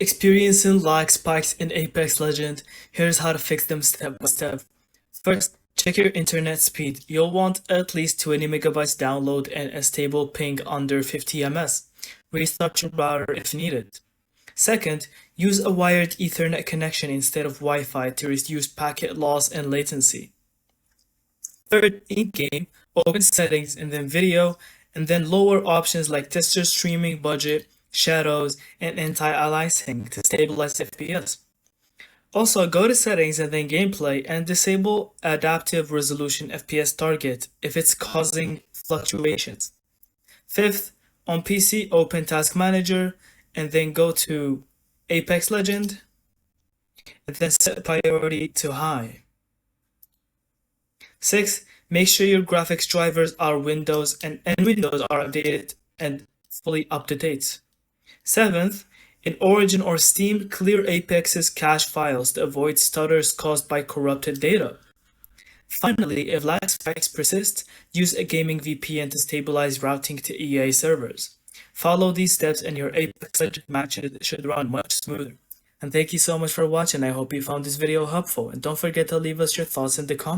Experiencing lag spikes in Apex Legends, here's how to fix them step by step. First, check your internet speed. You'll want at least 20 megabytes download and a stable ping under 50 ms. Restart your router if needed. Second, use a wired Ethernet connection instead of Wi-Fi to reduce packet loss and latency. Third, in-game, open settings and then video, and then lower options like tester streaming budget, shadows, and anti-aliasing to stabilize FPS. Also, go to settings and then gameplay and disable adaptive resolution FPS target if it's causing fluctuations. Fifth, on PC, open Task Manager and then go to Apex Legend and then set priority to high. Sixth, make sure your graphics drivers are Windows and Windows are updated and fully up to date. Seventh, in Origin or Steam, clear Apex's cache files to avoid stutters caused by corrupted data. Finally, if lag spikes persist, use a gaming VPN to stabilize routing to EA servers. Follow these steps and your Apex Legends matches should run much smoother. And thank you so much for watching. I hope you found this video helpful. And don't forget to leave us your thoughts in the comments.